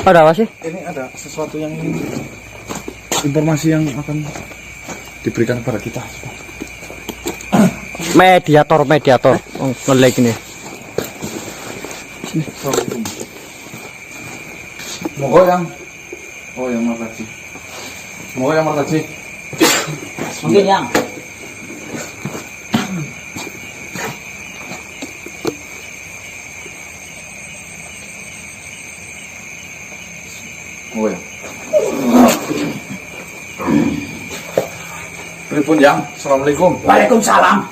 Ada apa sih? Ini ada sesuatu yang informasi yang akan diberikan kepada kita. Mediator. Oh, nge-lag ini. Sini, assalamualaikum. Semoga yang makasih. Semoga yang makasih. Mungkin yang Oh ya. Pripun yang? Assalamualaikum. Waalaikumsalam.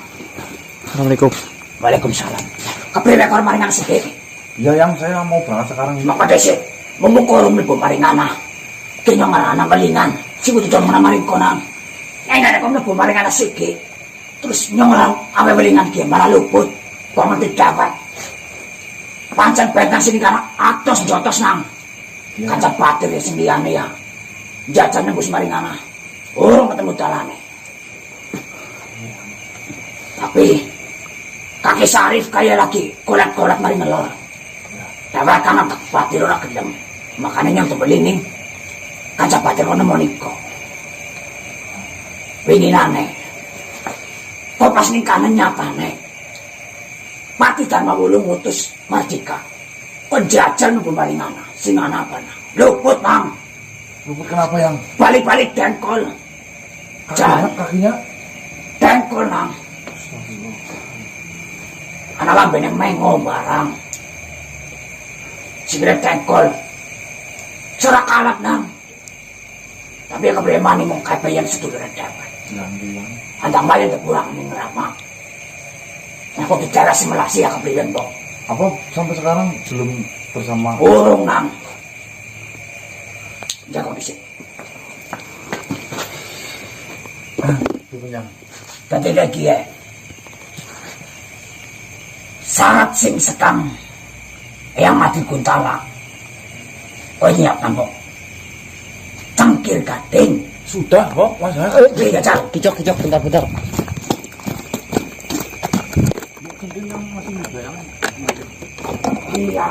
Assalamualaikum. Waalaikumsalam. Kepriwe kor maringan sedih. Ya yang saya mau berangkat sekarang ini. Maka desi memukul mlebu maringana. Kenyongan anak kelingan. Si kudu dong maring konang. Nek kok mlebu maringana siki. Terus nyonglang awe welingan ki malah luput. Kok ngerti dapat. Pancen bentang sini karena atos jotos nang. Ya. Kaca patir ya sing liyane ya. Jajan nembus maringana. Urung ketemu dalane. Tapi kakek Sarif kaya lagi kolak-kolak mari ngelor. Dapat kangen tak patir ora gelem. Makanya yang tebelining kaca patir kono moniko. Winginane. Kok pas ning kanan nyatane. Pati Dharma Wulu ngutus Mardika. Penjajal nunggu maringana. Sing ana apa nah? Luput mang. Luput kenapa yang? Balik-balik dengkol. Kakinya? Dengkol mang. Anak lambene mengo barang. Sikile dengkol. Serak kalap nang. Tapi kebremani mong kapayan sedulur dapat. Bilang. Andang bayan terkurang ning ramah. Aku bicara simulasi ya kebrian bong. Apa sampai sekarang belum bersama? Urung nang. Jago disini. Pripun yang? Tadi lagi ya. Syarat sing sekam yang mati Kuntala. Oh nyiap nampok. Cangkir gading. Sudah kok, Mas. Iya, Cak. Kicok, bentar. Mungkin yang masih muda yang. Iya.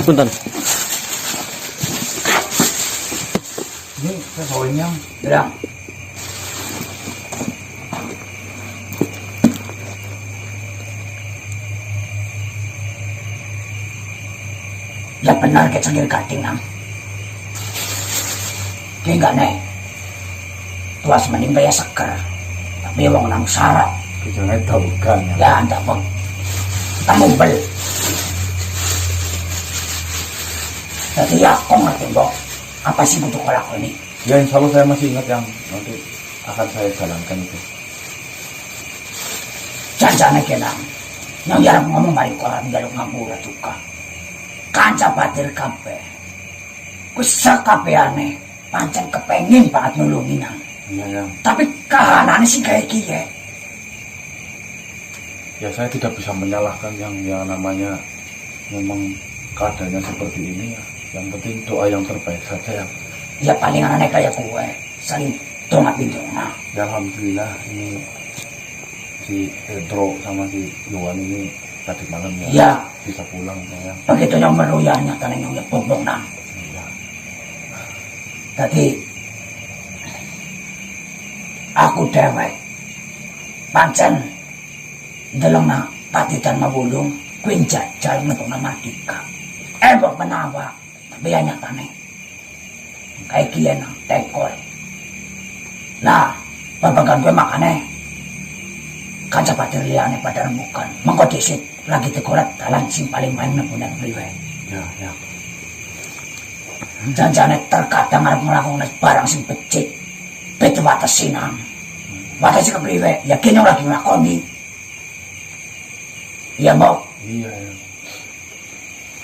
Punten. Ini saya bawain yang. Bilang. Ya benar ke cangkir gading nang. Ki enggak nih. Tuas mending kaya seger. Tapi wong nang syarat. Jangan tahu kan ya. Ya anda bang. Kita mumpel. Jadi ya kok ngerti bang. Apa sih butuh kolak ini? Ya insya Allah saya masih ingat yang nanti akan saya jalankan itu. Janjane kenang. Yang jarang ngomong balik koran jaluk ngapura juga. Kanca batir kabeh. Kusa kabehane pancen kepengin banget nulungi nang. Iya yang. Tapi kahanane sing kaya kiye. Ya saya tidak bisa menyalahkan yang namanya memang keadaannya seperti ini ya. Yang penting doa yang terbaik saja yang. Ya paling aneh kaya gue. Saling dongat bintona. Ya alhamdulillah ini si Pedro sama si Luan ini tadi malam ya. Ya. Bisa pulang ya. Begitu yang meruyahnya tanah yang bongbong nang. Iya. Tadi aku dewek pancen deleng na Pati Dharma Wulu kuwi jajal ngetokna Mardika. Mbok menawa tapi ya nyatane kayak kiye nang tekol. Nah, babagan gue makane kanca batir liyane pada rembukan. Mengko dhisik lagi tekorat dalan sing paling main nebunan priwe. Ya. Janjane terkadang arep nglakoni barang sing becik. Bet wates sinang. Wates kepriwe? Ya kene lagi nglakoni. Iya, Mbok. Iya ya.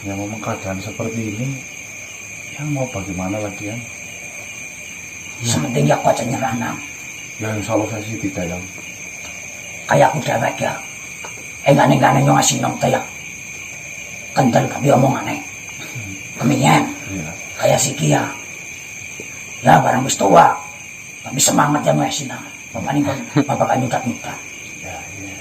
Ya memang keadaan seperti ini yang mau bagaimana lagi ya? Sementing ya kok nyerah nang. Ya insya Allah saya sih tidak yang. Kayak aku dewek ya. Enggak-enggak nyong ngasih nong ya. Kendal tapi omongane. Keminyen. Iya. Kayak si Kia. Ya barang wis tua. Tapi semangat ya ngasih nang. Pemaning kan bapak kan nyutat-nyutat. Ya, iya.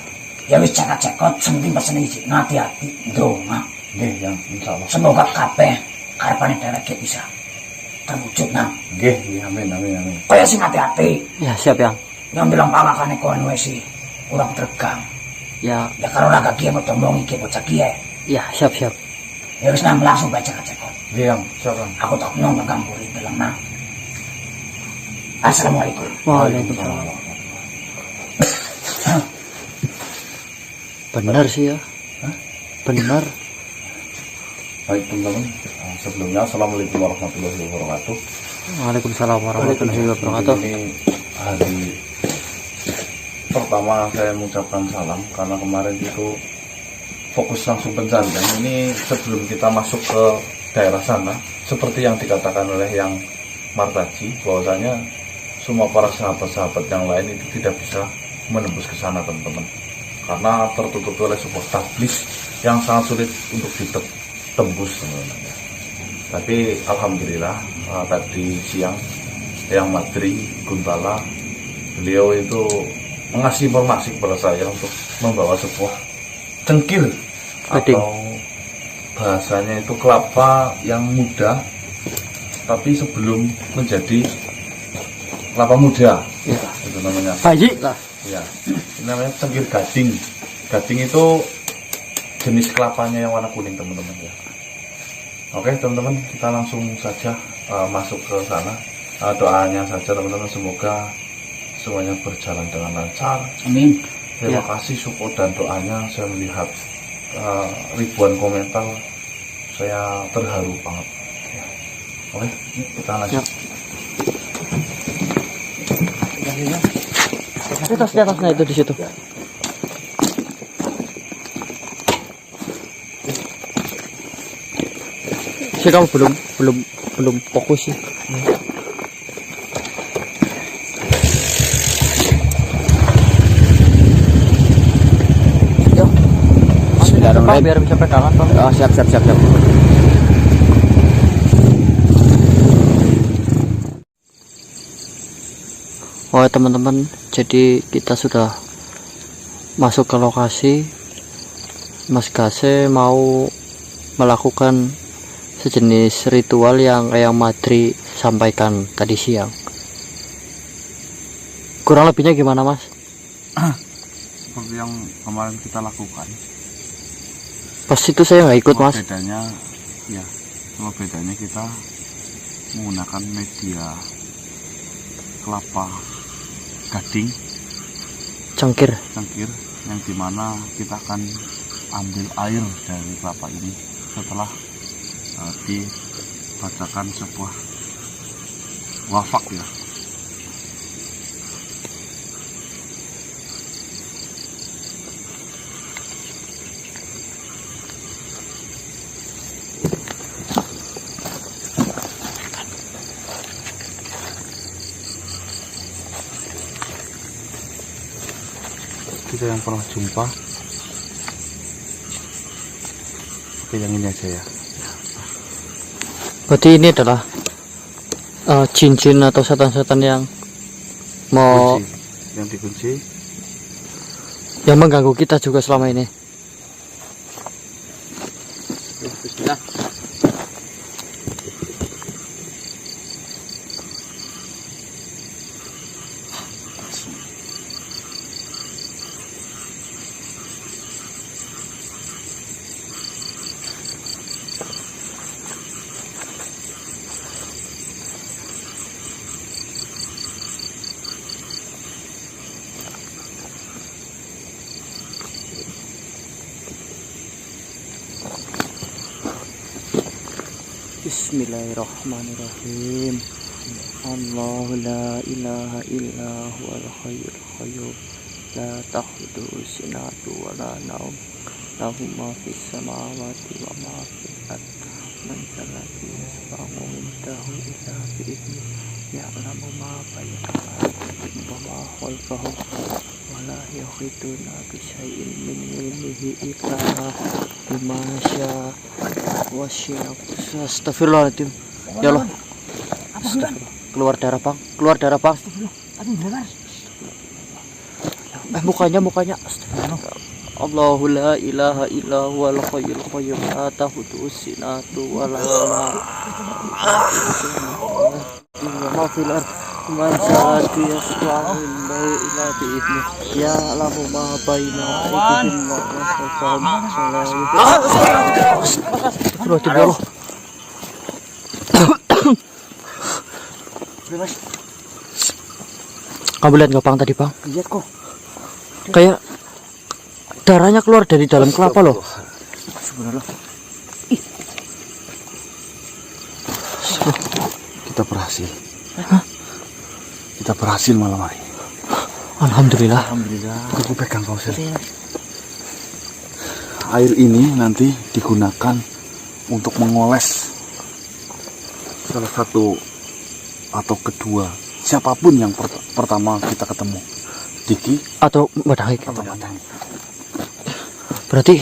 Ya wis cekot-cekot sing pesen iki hati-hati ndonga. Nggih, yang insyaallah. Semoga kabeh karepane dheweke bisa terwujud nang. Nggih, nggih, amin, amin, amin. Kaya sing hati-hati. Ya siap yang. Yang bilang pangakane kono wis kurang tegang. Ya Ya karo raga kiye mau tomong iki bocah kiye. ya siap siap. Ya wis nang langsung baca cekot. Nggih, yang siapa? Aku tak nang kampuri dalam nang. Assalamualaikum. Waalaikumsalam. Benar sih ya. Hah? Benar. Baik teman-teman, sebelumnya assalamualaikum warahmatullahi wabarakatuh. Waalaikumsalam warahmatullahi wabarakatuh. Ini hari pertama saya mengucapkan salam karena kemarin itu fokus langsung pencarian. Ini sebelum kita masuk ke daerah sana, seperti yang dikatakan oleh yang Martaji, bahwasanya semua para sahabat-sahabat yang lain itu tidak bisa menembus ke sana teman-teman, karena tertutup oleh sebuah tablis yang sangat sulit untuk ditembus teman-teman. Tapi alhamdulillah tadi siang yang Madri Guntala, beliau itu mengasih informasi kepada saya untuk membawa sebuah cengkir Gading. atau bahasanya itu kelapa yang muda tapi sebelum menjadi kelapa muda. Ya. Itu namanya. Bayi lah. Ya, ini namanya cengkir gading. Gading itu jenis kelapanya yang warna kuning teman-teman ya. Oke teman-teman, kita langsung saja masuk ke sana. Doanya saja teman-teman, semoga semuanya berjalan dengan lancar. Amin. Terima Ya. kasih support dan doanya. Saya melihat ribuan komentar, saya terharu banget ya. Oke, kita lanjut. Di atasnya itu di situ. Sih kamu belum fokus sih. Yo. Bismillahirrahmanirrahim. Biar bisa pegangan, Bang. Oh, siap. Oh teman-teman, jadi kita sudah masuk ke lokasi. Mas Gase mau melakukan sejenis ritual yang Eyang Madri sampaikan tadi siang. Kurang lebihnya gimana Mas? Seperti yang kemarin kita lakukan. Pas itu saya nggak ikut Mas. Bedanya, ya, cuma bedanya kita menggunakan media kelapa gading, Cengkir. cengkir, yang dimana kita akan ambil air dari kelapa ini setelah dibacakan sebuah wafak ya. Kita yang pernah jumpa, oke yang ini aja ya. Berarti ini adalah jin-jin atau setan-setan yang mau Kunci. Yang dikunci. yang mengganggu kita juga selama ini. Bismillah. Bismillahirrahmanirrahim. Allahu la ilaha illa huwal hayyul qayyum la ta'khudhuhu sinatun wa la nawm lahu ma fis samawati wa ma fil ardh man dzalladzi yashfa'u indahu illa bi'idznih ya'lamu ma bayna aydihim wa ma khalfahum wa la yuhituna bi syai'in min ilmihi illa bima syaa wasya. Astagfirullahaladzim. Ya Allah. Astagfirullah. Keluar darah bang. Aduh, benar. Mukanya. Astagfirullah. Allahu la ilaha illa huwal hayyul qayyum la ta'khudhuhu sinatun wa la nawm. Ma fil ardi man sa'atu yasma'u illa bi'izni ya'lamu ma baina aydihim wa ma khalfahum. Kamu lihat nggak, Bang, tadi, Bang? Lihat kok. Kayak darahnya keluar dari dalam kelapa loh. Sebenarnya Kita berhasil. Kita berhasil malam hari. Alhamdulillah. Aku pegang kau sel. Air ini nanti digunakan untuk mengoles salah satu atau kedua, siapapun yang pertama kita ketemu, Diki Atau Badangik. atau Badangik. Berarti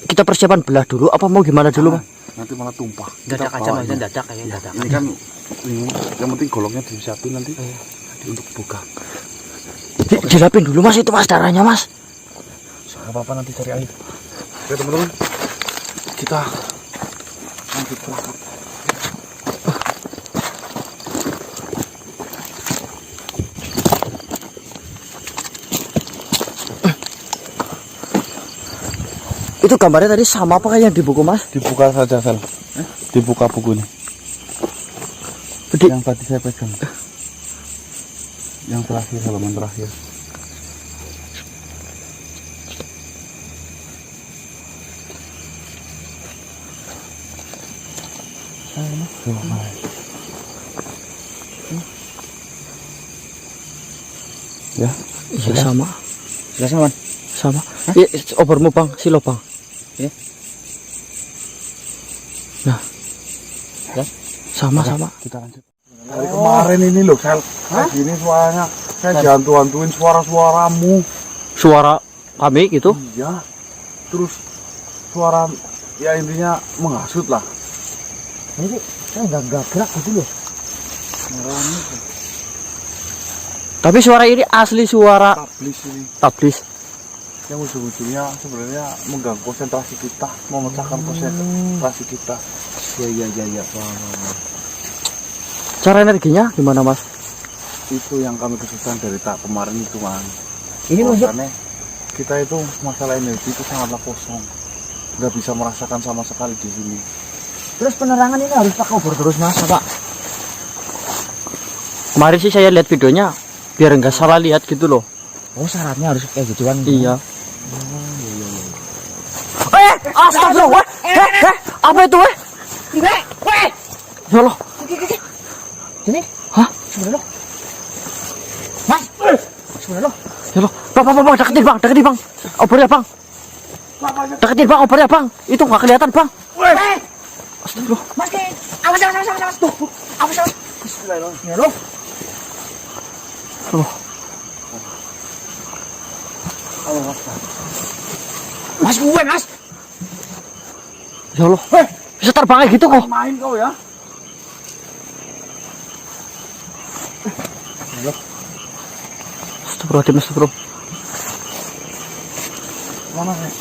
kita persiapan belah dulu apa mau gimana dulu, Bang? Nanti malah tumpah. Dadak Kita aja bawa mas, ini. dadak kayak dadak. Ini kan ini, yang penting golongnya disiapin nanti untuk buka. Dilapin dulu, Mas, itu, Mas, darahnya, Mas. Gak apa-apa, nanti cari air. Oke teman-teman, kita lanjut berangkat. Itu gambarnya tadi sama apa kayak yang di buku, Mas? Dibuka saja Sel. Dibuka bukunya. Gede. Yang tadi saya pegang. Yang terakhir, halaman terakhir. Ya, Iya, sama. Jelas kawan. Sama. Obormu, Bang, silo, Bang. Ya. Nah. Ya. Sama. kita lanjut. Dari kemarin ini loh, Sel. Kayak gini suaranya. Saya dihantu-hantuin suara-suaramu. Suara kami gitu. Iya. Terus suara, ya intinya menghasut lah. Ini saya nggak gerak gitu loh. Tapi suara ini asli suara Tablis ini. tablis. Yang ujung-ujungnya sebenarnya mengganggu konsentrasi kita, memecahkan konsentrasi kita. Iya. Cara energinya gimana, Mas? Itu yang kami kesusahan dari kemarin itu, Man. Ini masuk. Makanya kita itu masalah energi itu sangatlah kosong, nggak bisa merasakan sama sekali di sini. Terus penerangan ini harus pakai obor terus mas, Pak. Kemarin sih saya lihat videonya biar nggak salah lihat gitu loh. Oh syaratnya harus kayak gituan. Iya. Astagfirullah. Apa itu, weh? Weh. Ya Allah. Sini. Hah? Sebenarnya. Mas. Sebenarnya. Ya Allah. Bang, deketin, Bang. Obornya, Bang. Deketin, Bang, obornya, Bang. Itu nggak kelihatan, Bang. Weh. Astagfirullah. Mas ke. Awas. Tuh. Awas. Bismillahirrahmanirrahim. Mas gue mas. Ya Allah. Bisa terbang kayak gitu kok. Main kau ya? Astagfirullah. Mana sih?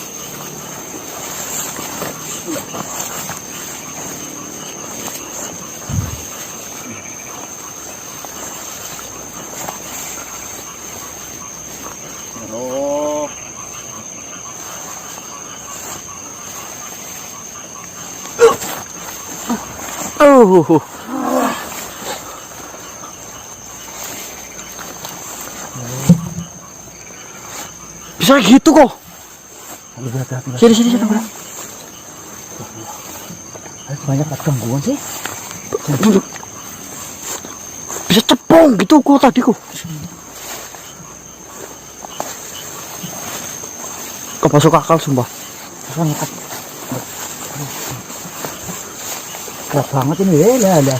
Halo. Bisa kayak gitu kok. Sini. Banyak gangguan sih. Bisa cepong gitu kok tadi kok. Kok masuk akal sumpah. Keras banget ini ya.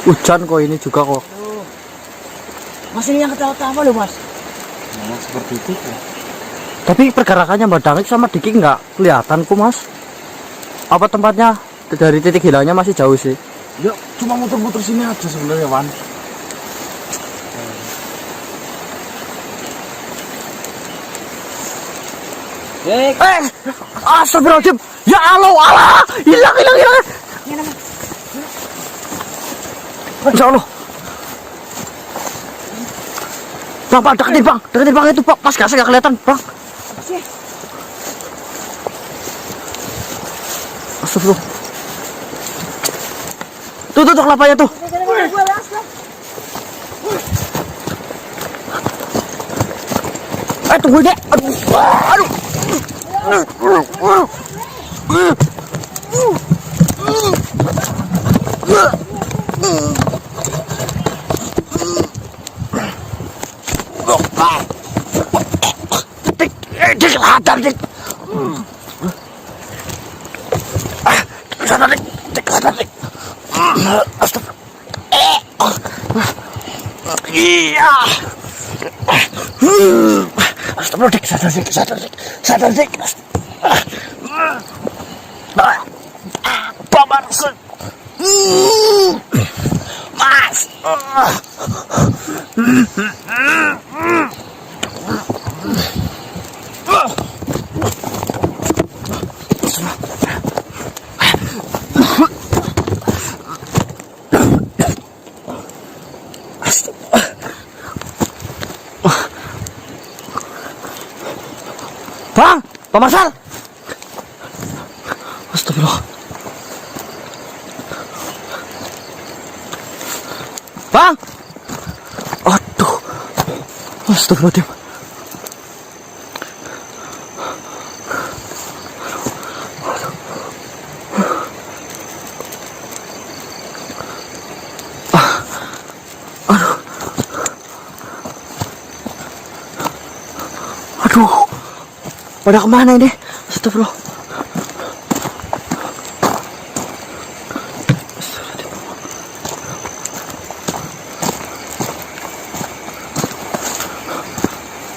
Hujan kok ini juga kok. Mas ini yang ketawa-tawa loh mas. Memang seperti itu kok. Tapi pergerakannya Mbak Dangik sama Diki nggak kelihatan kok, Mas. Apa tempatnya dari titik hilangnya masih jauh sih. Ya cuma muter-muter sini aja sebenarnya, Wan. Astagfirullahaladzim. Ya Allah, hilang. Insya Allah. Bang, deketin bang itu bang, pas gasnya nggak kelihatan bang. Astagfirullah. Tuh kelapanya tuh. Tunggu deh. Aduh. Dik, hadap dik. Sadar dik. Astagfirullah. Iya. Astagfirullah dik, sadar dik. Babar sen. Mas. Bang, Pak Marsal. Astagfirullah. Bang. Aduh. Astagfirullahaladzim. Aduh. Pada kemana ini? Astagfirullah.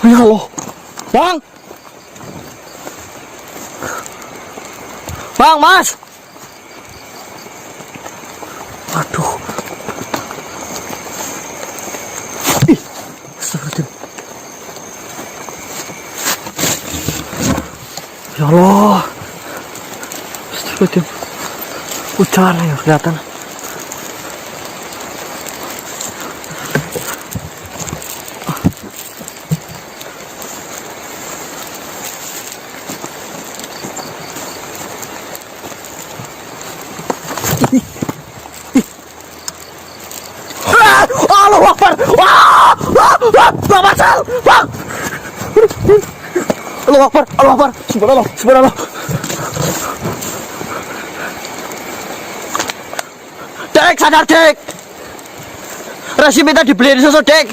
Ya Allah. Bang, Mas. Aduh. Ih, astagfirullahaladzim. Ya Allah. Astagfirullahaladzim. Hujan ya kelihatan. Allahu Akbar. Bang Marsal, bang. Allahu Akbar. Subhanallah. Dek, sadar Dek. Rasi minta dibeliin susu Dek.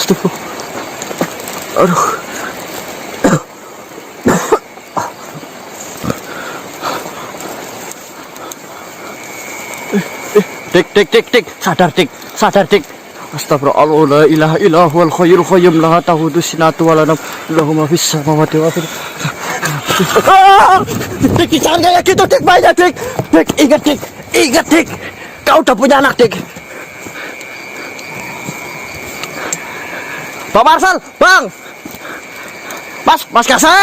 Astagfirullah. Aduh. Dik, sadar dik. Astagfirullah, la ilaha illallah wal hayyul qayyum la ta'khudhuhu sinatun wa la nawm. Allahumma fis samawati wa fil Dik, jangan kayak gitu dik, banyak dik. Dik, ingat dik. Kau udah punya anak dik. Pak Marsal, bang. Mas Kase.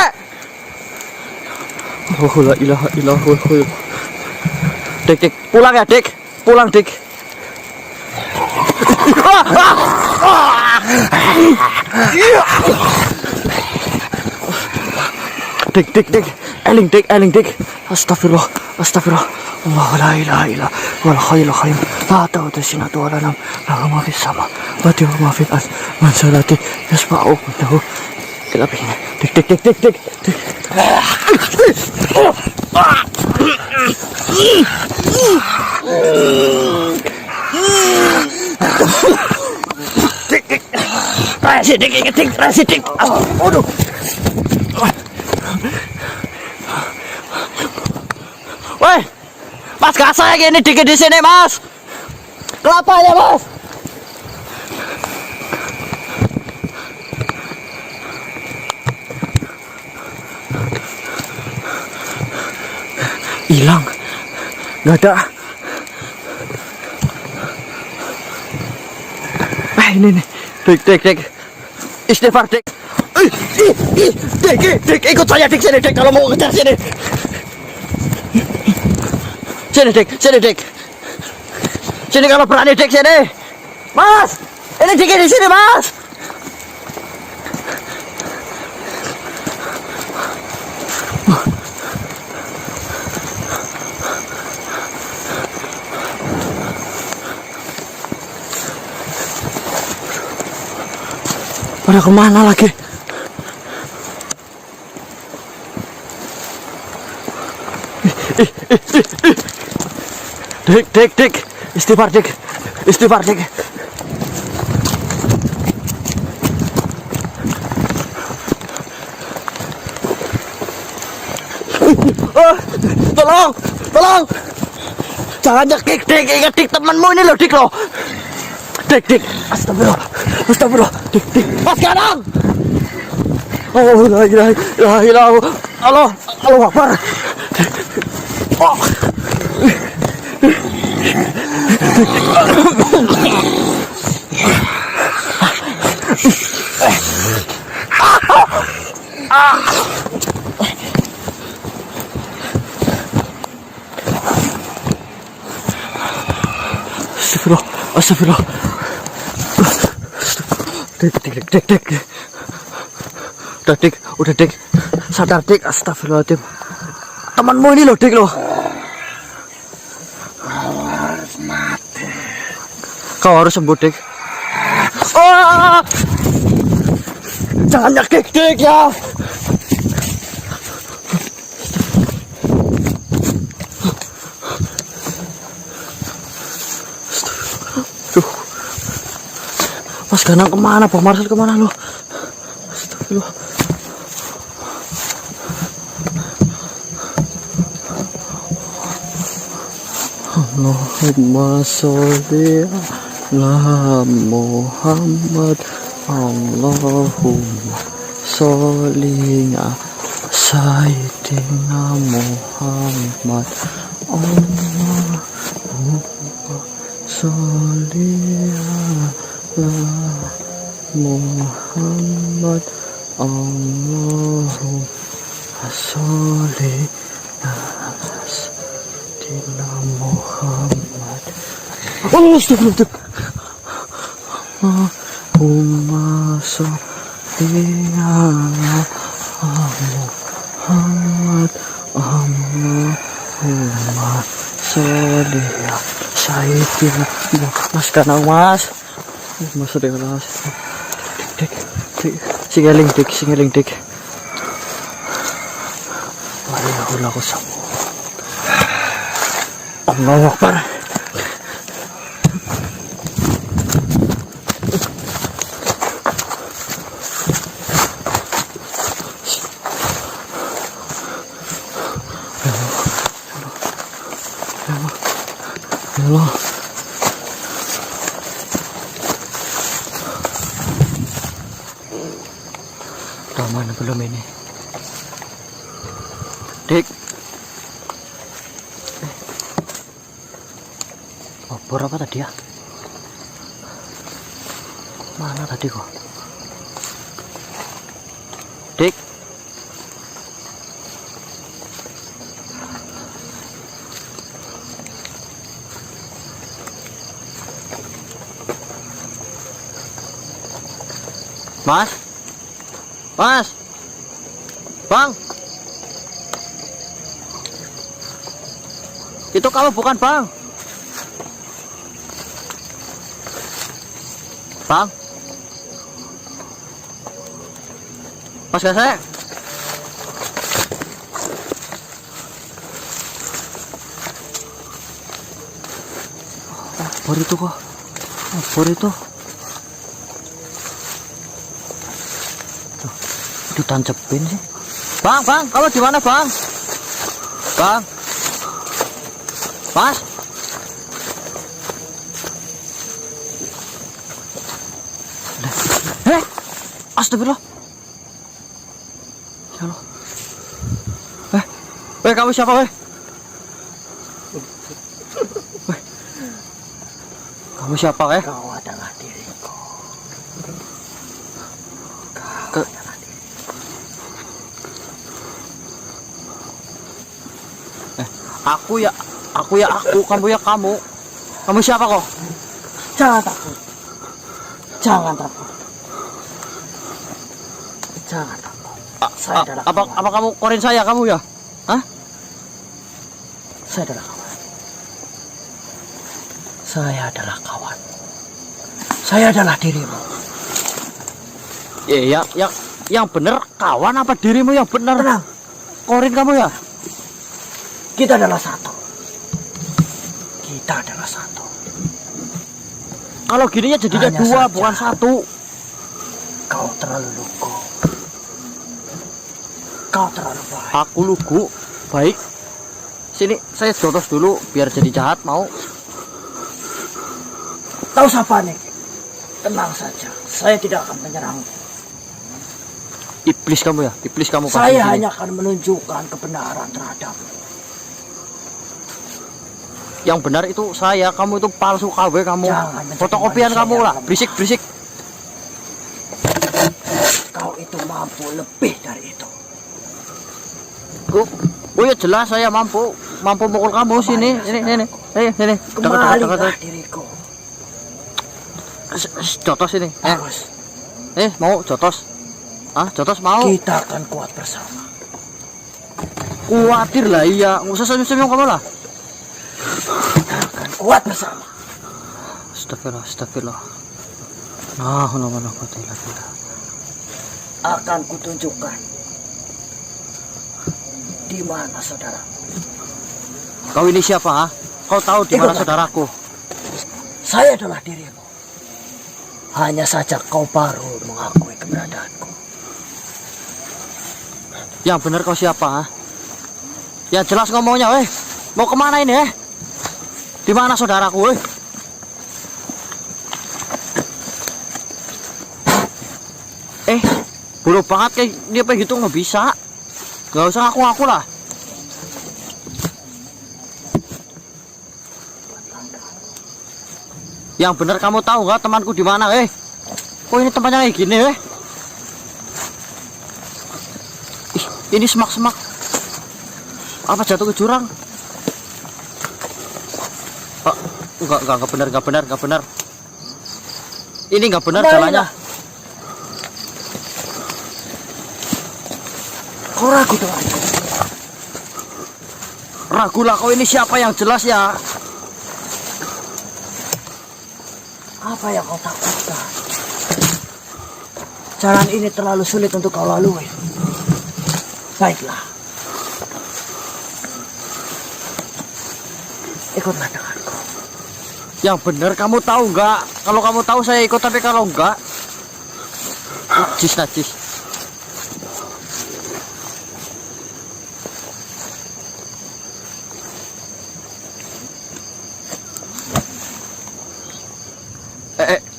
La ilaha illallah wal hayyul. Dik, pulang ya dik. Pulang dik. Dik. Eling dik. Astagfirullah. Allah la ilaha illallah wal hayyul qayyum la ta'khudhuhu sinatun wa la nawm lahu ma fis samawati wa ma fil ardi man salati yasma'u lahu ila bihi. Dik. Rasi dik. Aduh. Woi, Mas Kase gini dikit di sini Mas. Kelapanya Mas. Hilang. Nggak ada. Ini nih. Dik. Istighfar, Dik. Dik, ikut saya, Dik, sini, Dik, kalau mau ngejar sini. Sini, Dik. Sini kalau berani, Dik, sini. Mas, ini Dik di sini, Mas. Pada kemana lagi? Dik. Istighfar, Dik. Tolong. Jangan nyekik, Dik. Ingat, Dik, temanmu ini loh, Dik, loh. Dik. Astagfirullah. Dik. Mas sekarang. Oh, la ilaha illallah. Allahu Akbar. Oh. Astagfirullah. Dik. Udah, Dik. Sadar, Dik. Astagfirullahaladzim. Temanmu ini loh, Dik, loh. Kau harus sembuh, Dik. Oh! Jangan nyekik, Dik, ya. Mas Ganang kemana? Bang Marcel kemana lo? Astagfirullah. Allahumma sholli ala Muhammad. Allahumma sholli ala Sayyidina Muhammad. Allahumma sholli ala Muhammad. Allahumma sholli ala Sayyidina Muhammad. Astagfirullah. Allahumma sholli ala Muhammad. Allahumma sholli ala Sayyidina Muhammad. Mas Ganang, Mas. Mas udah kelas. Dik. Singeling, Dik. Waalaikumsalam aku sama. Allahu Akbar. Ya Allah. Mana belum ini, Dik? Obor apa tadi ya? Mana tadi kok? Dik? Mas? Bang, itu kamu bukan, Bang? Mas Gasek? Obor itu kok. Obor itu. Itu tancepin sih. Bang, kamu di mana, Bang? Mas? Astagfirullah. Ya Allah. Kamu siapa, Kamu siapa, eh? Kau adalah diriku. Aku ya aku, kamu ya kamu. Kamu siapa kok? Jangan takut. Jangan takut. Jangan takut. Saya adalah Apa kamu korin saya kamu ya? Hah? Saya adalah kawan. Saya adalah kawan. Saya adalah dirimu. Yang bener kawan apa dirimu yang bener? Tenang. Korin kamu ya? Kita adalah satu. Kita adalah satu. Kalau gininya jadinya Hanya dua, saja. bukan satu. Kau terlalu lugu. Kau terlalu baik. Aku lugu, baik. Sini, saya jotos dulu biar jadi jahat mau. Tahu siapa nih? Tenang saja. Saya tidak akan menyerangmu. Iblis kamu ya, iblis kamu. Saya kasih sini. hanya akan menunjukkan kebenaran terhadapmu. Yang benar itu saya, kamu itu palsu KW kamu. Jangan menjadi Fotokopian manusia kamu yang lah, lemah. berisik. Kau itu mampu lebih dari itu. Oh ya jelas saya mampu mukul kamu sini. Sini. Kembalilah diriku. Jotos ini. Harus. Mau jotos? Jotos mau? Kita akan kuat bersama. Kuatir lah iya, nggak usah senyum-senyum kamu lah. Kita akan kuat bersama. Astagfirullah. Nah, Akan kutunjukkan di mana saudara. Kau ini siapa, ha? Kau tahu di mana saudaraku? Saya adalah dirimu. Hanya saja kau baru mengakui keberadaanku. Yang benar kau siapa, ha? Yang jelas ngomongnya, weh. Mau kemana ini, Di mana saudaraku, weh? Bodoh banget kayak dia pengen gitu nggak bisa. Nggak usah ngaku-ngaku lah. Yang benar kamu tahu nggak temanku di mana, Kok ini tempatnya kayak gini, Ini semak-semak. Apa jatuh ke jurang? Enggak benar. Ini nggak benar jalannya. Kau ragu dengan aku? Ragulah kau ini siapa yang jelas ya? Apa yang kau takutkan? Jalan ini terlalu sulit untuk kau lalui. Baiklah. Ikutlah denganku. Yang benar kamu tahu nggak? Kalau kamu tahu saya ikut, tapi kalau enggak, najis.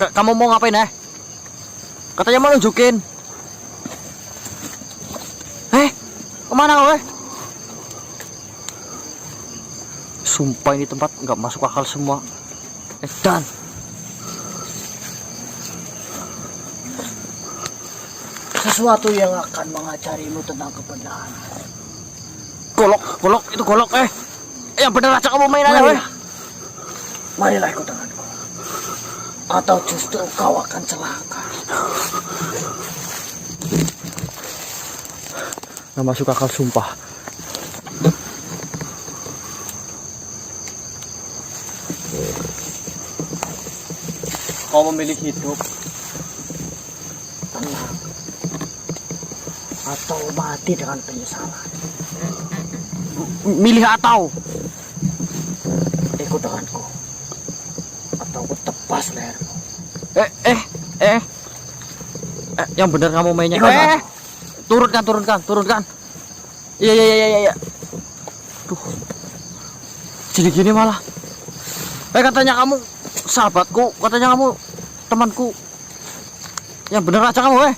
Kamu mau ngapain, Katanya mau nunjukin. Kemana kau, Sumpah ini tempat nggak masuk akal semua. Dan Sesuatu yang akan mengajarimu tentang kebenaran. golok itu golok, Yang benar aja kamu mainannya, Marilah ikut denganku. Atau justru kau akan celaka. Nggak masuk akal sumpah. Kau memilih hidup Tenang. Atau mati dengan penyesalan. milih atau Ikut denganku. Atau ku tebas lehermu. yang benar kamu mainnya. Ikut, Turunkan. Iya. Duh. Jadi gini malah. Katanya kamu sahabatku, katanya kamu temanku. Yang benar aja kamu,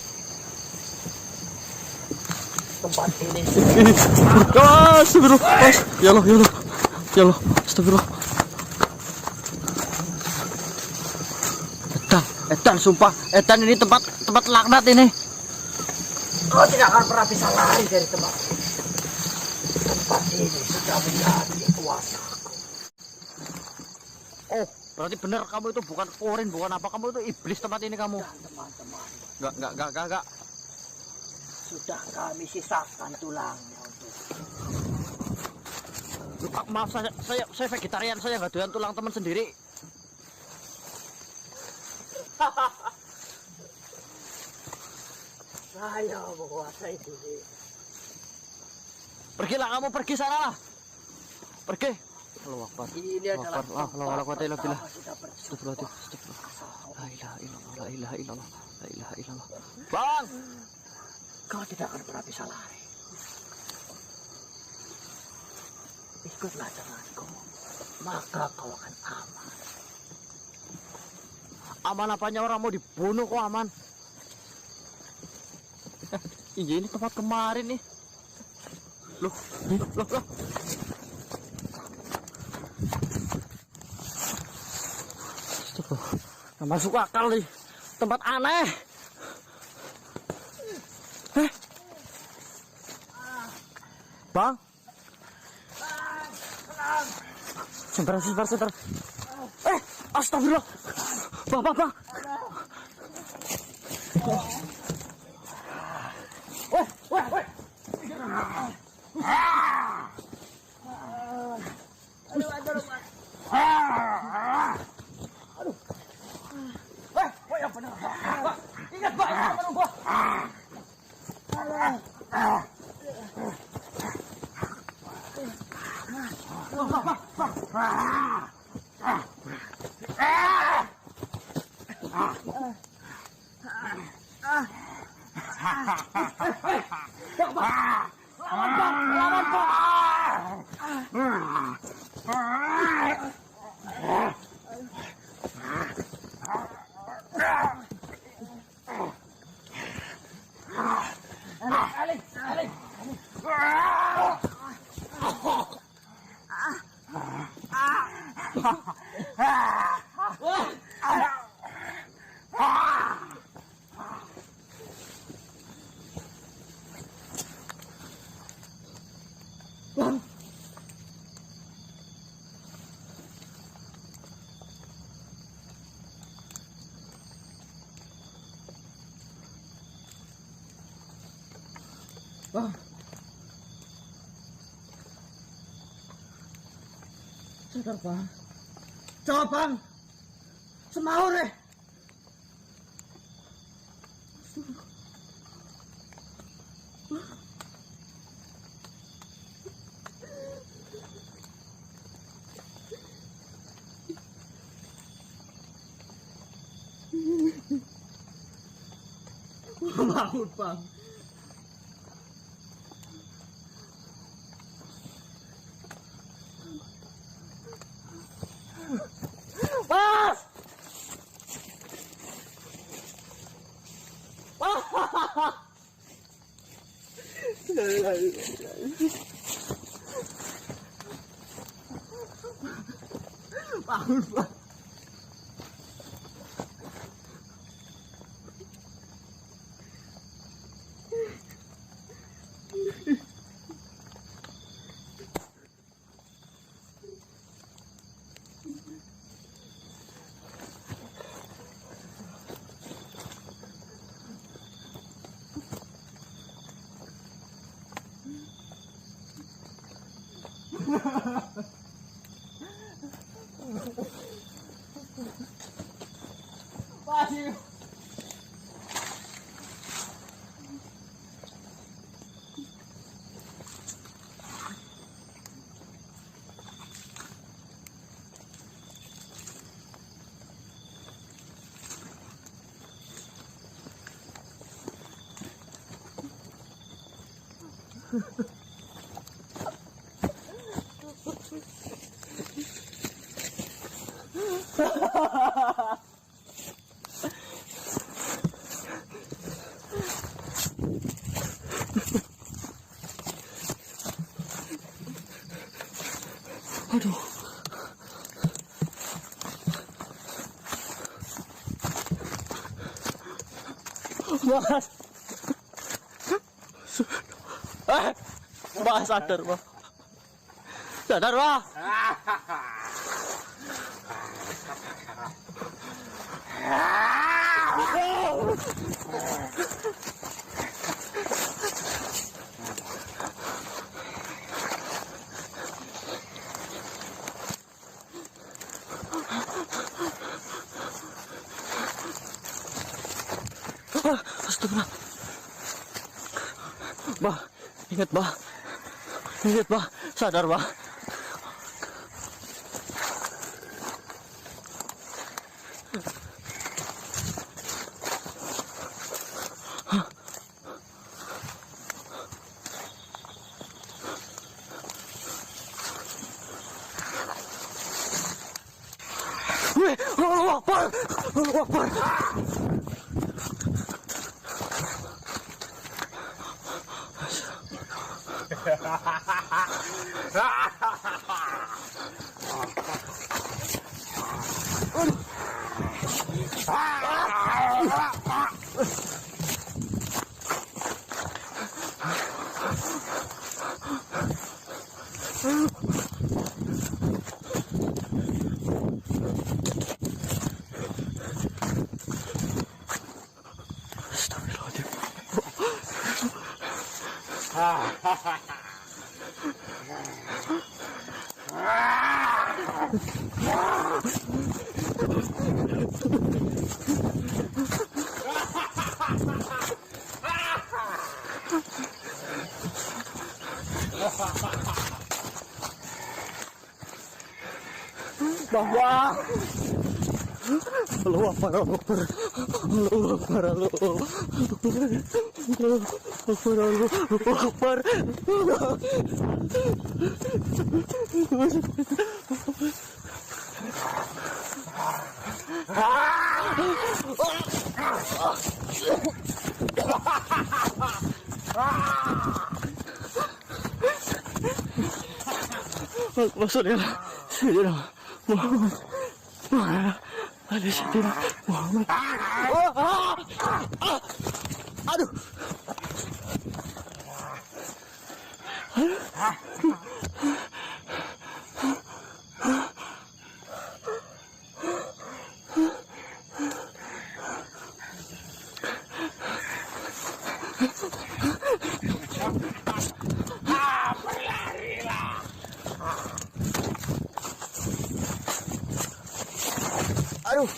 Tempat ini Astagfirullah. Ya Allah. Astagfirullah. Edan sumpah, Edan ini tempat laknat ini. Kau tidak akan pernah bisa lari dari tempat ini. Tempat ini sudah menjadi kuasaku. Oh, berarti benar kamu itu bukan korin, bukan apa, kamu itu iblis tempat ini kamu. Dan teman-teman, Enggak. sudah kami sisakan tulangnya untuk Maaf, saya vegetarian, saya nggak doyan tulang teman sendiri. saya menguasai diri. Pergilah kamu, pergi sana lah. Pergi. Allahu Akbar. Ini adalah Allah tempat Akbar. pertama sudah berjumpa. Astagfirullahaladzim. La ilaha illallah, la ilaha illallah, la ilaha illallah. Bang, Kau tidak akan pernah bisa lari. Ikutlah denganku, maka kau akan aman. aman apanya, orang mau dibunuh kok aman. Iya, ini tempat kemarin nih. Loh. Nggak masuk akal nih. Tempat aneh. Bang. Sebentar. Astagfirullah. Bang. Weh. Weh, yang benar. Ingat, Pak, yang benar gua. Sadar, Bang. Coba, Bang. Semahur, bangun, Bang. Mas! Bangun, Bang. Masih. Aduh. Mas. Bah sadar, Bah. Sadar, Bah. Astagfirullah. Bah, ingat, Bah. Ingat, Bah. Sadar, Bah. Wih, Allah Akbar. Allah Akbar. Bahwa Allah Akbar, Allah Akbar, Allah Akbar, Allah Akbar, Allah Rasulullah, Sayyidina Muhammad, ada Sayyidina Muhammad. Aduh. Aduh.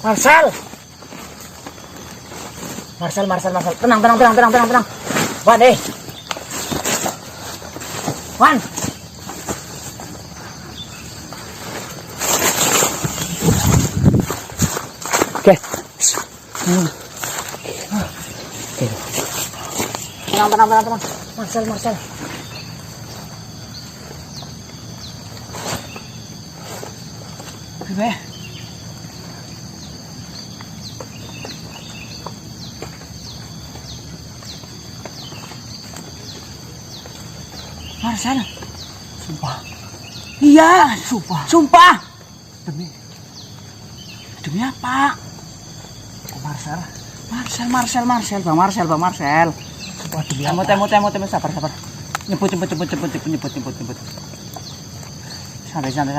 Marcel. Tenang. Wan, Wan. Oke. Tenang. Marcel. Oke. Marcel. Sumpah. Iya, sumpah. Demi apa? Oh, Marcel. Bang Marcel. Sumpah demi apa? Temu, sabar. Nyebut. Santai, jago.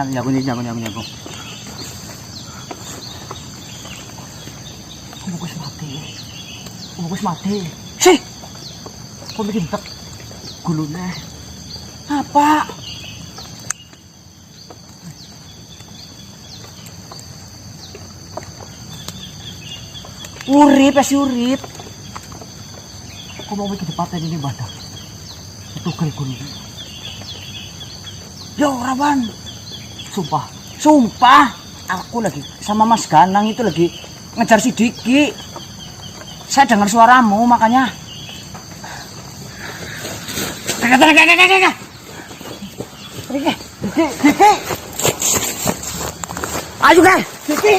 Fokus mati. Sih. Kok bikin tek gulune? Apa? Urip. Kok mau bikin depan ini badak? Itu gulune. Yo, Rawan. Sumpah. Aku lagi sama Mas Ganang itu lagi ngejar si Diki. Saya dengar suaramu makanya. Diki. Ayo, Diki.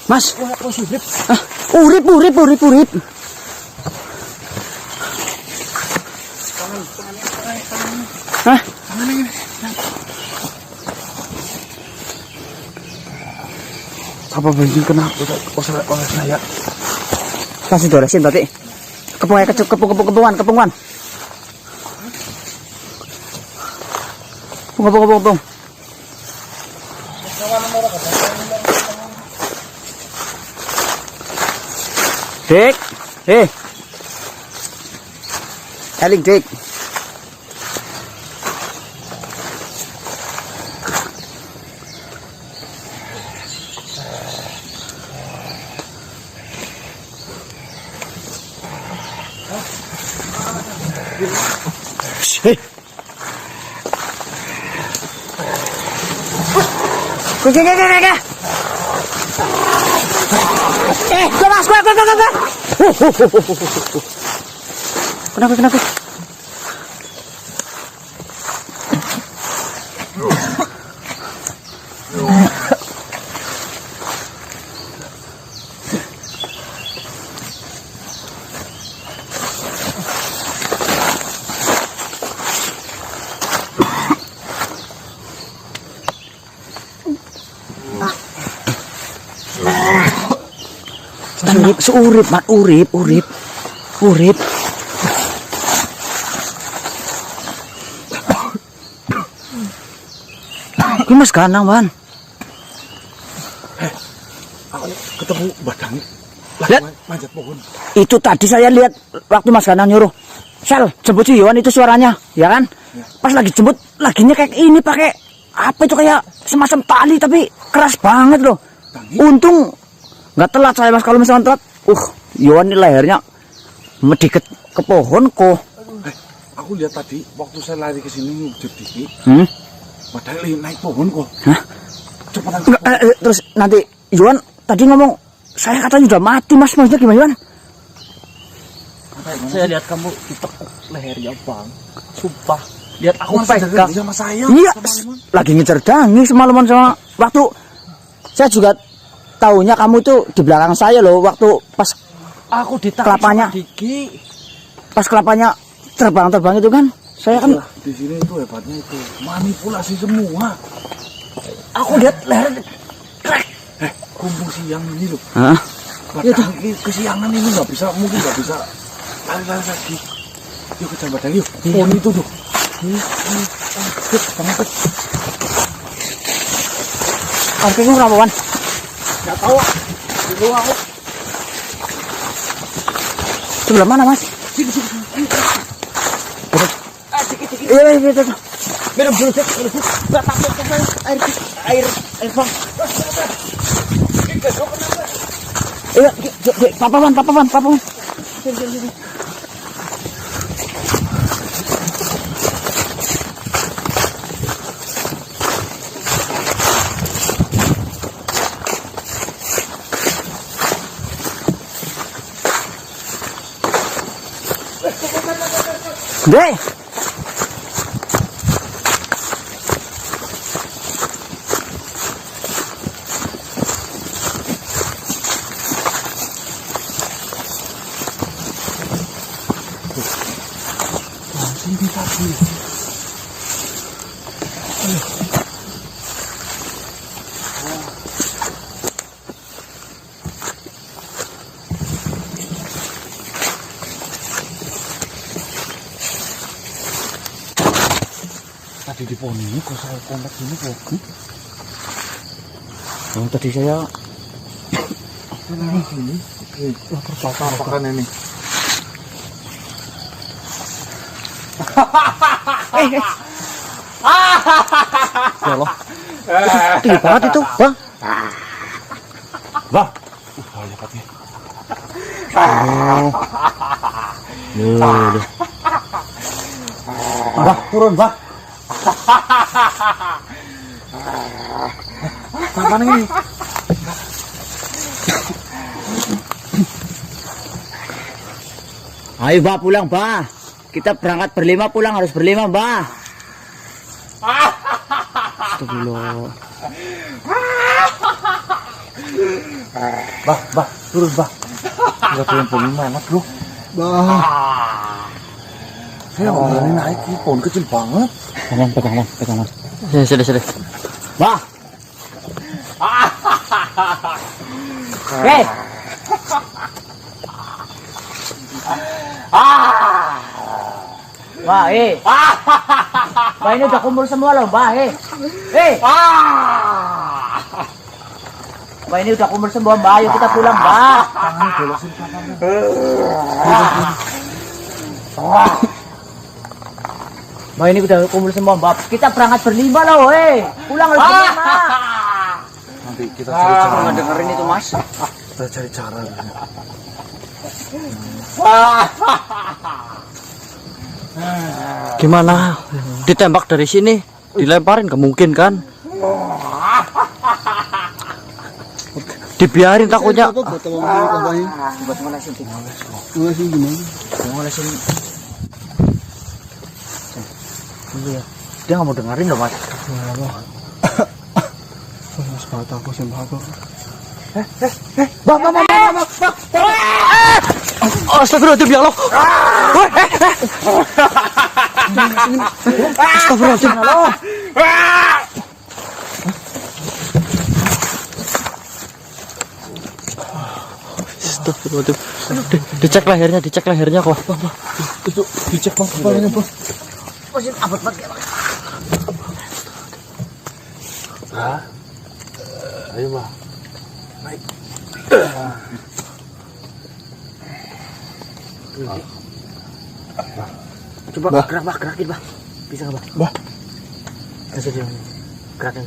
Mas, urip. Hah? Apa bensin kena oleh saya? Kasih dolesin berarti. Kepungan. Kepung. Dik. Eling Dik. Kenapa? Urip. Ini Mas Ganang, Wan. Aku ketemu badang. Lihat. Manjat pohon. Itu tadi saya lihat waktu Mas Ganang nyuruh. Sel, jemput si Yohan itu suaranya, ya kan? Ya. Pas lagi jemput, laginya kayak ini pakai apa itu kayak semacam tali tapi keras banget loh. Untung nggak telat saya Mas, kalau misalnya telat, Yohan ini lehernya mediket ke pohon kok. Aku lihat tadi waktu saya lari ke sini ngejar Diki. Padahal naik pohon kok. Hah? Cepetan. Terus nanti Yohan tadi ngomong saya katanya udah mati Mas, maksudnya gimana Yohan? Saya lihat kamu ditekuk lehernya, Bang. Sumpah. Lihat aku Masih pegang. sama saya. Iya, semalaman. lagi ngejar Dangi semalaman sama waktu saya juga tahunya kamu tuh di belakang saya loh waktu pas Aku ditarik kelapanya. sama Diki. Pas kelapanya terbang itu kan. Saya kan Iya, di sini itu hebatnya itu manipulasi semua. aku lihat leher. Kumpul siang ini loh. Hah? Badang kesiangan ini mungkin nggak bisa lari-lari lagi. Yuk kejar badang yuk. Pohon itu tuh. Parkirnya berapa, Wan? Nggak tahu. Di luar. Sebelah mana, Mas? Sini. Dikit. Iya. Minum dulu, Cek. Nggak takut sama air bang. Iya, Papa Wan. Sini. Dek. Tadi di pohon ini kok saya kontak ini kok. Oh, tadi saya Ini. Apakah ini? ya Allah. Tinggi banget itu, Bang. Bah. Bahaya katanya. Loh. Bah, turun, Bah. Apa nih? Ayo, Bah, pulang, Bah. Kita berangkat berlima, pulang harus berlima, Bah. Astagfirullah. Bah, turun, Bah. Enggak turun pohon mana, Bro? Bah. Saya nggak berani naik ini pohon kecil banget. Pegangan. Sini. Bah. Hei. Bah, Bah, ini udah kumpul semua loh, Bah, Bah, ini udah kumpul semua, Bah. Ayo kita pulang, Bah. Bah, ini udah kumpul semua, Bah. Kita berangkat berlima loh, Pulang harus berlima. Nanti kita cari cara. Nggak dengerin itu, Mas. Kita cari cara. Gimana? Ditembak dari sini, dilemparin nggak mungkin kan? Dibiarin takutnya. Buat ngolesin. Ngolesin gimana? Ngolesin. Iya. Dia nggak mau dengerin loh, Mas. Sepatu aku sih bagus. Bah. Astagfirullahaladzim ya Allah. Astagfirullahaladzim. Astagfirullahaladzim. Dicek lehernya kok. Itu dicek Bang kepalanya, Bang. Mesin abot banget. Ayo, Bang. Naik. Coba gerakin, Bah. Bisa nggak, Bah? Bah. Kasih dia. Gerakin.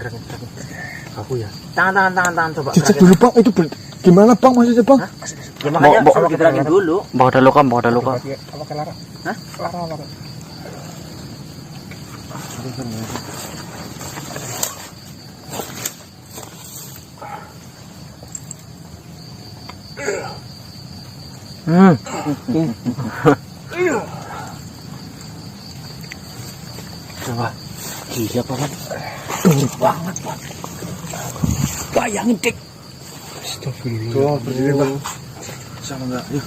Aku ya. Tangan coba. Dicek dulu, Bang. Itu gimana, Bang? Maksudnya, Bang? Ya makanya kalau gerakin dulu. Mau ada luka. Apa Lara? Hah? Lara. Coba. Gila banget. Dur banget, Bang. Bayangin, Dik. Astagfirullah. Tuh, berdiri, Bang. Sama enggak? Yuk.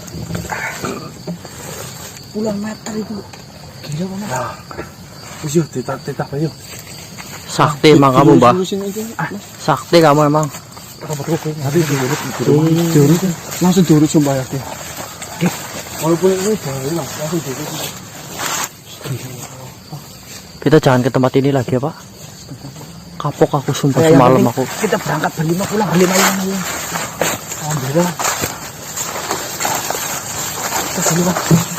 Puluhan meter itu. Gila banget. Nah. Yuk, titap ayo. Sakti emang kamu, Mbak. Sakti kamu emang. Nanti diurut. Langsung diurut sumpah ya. Walaupun ini bahaya, langsung diurut. Kita jangan ke tempat ini lagi ya, Pak. Kapok aku sumpah Kayak yang semalam penting aku. Kita berangkat berlima pulang berlima yang. Alhamdulillah. Kita berlima.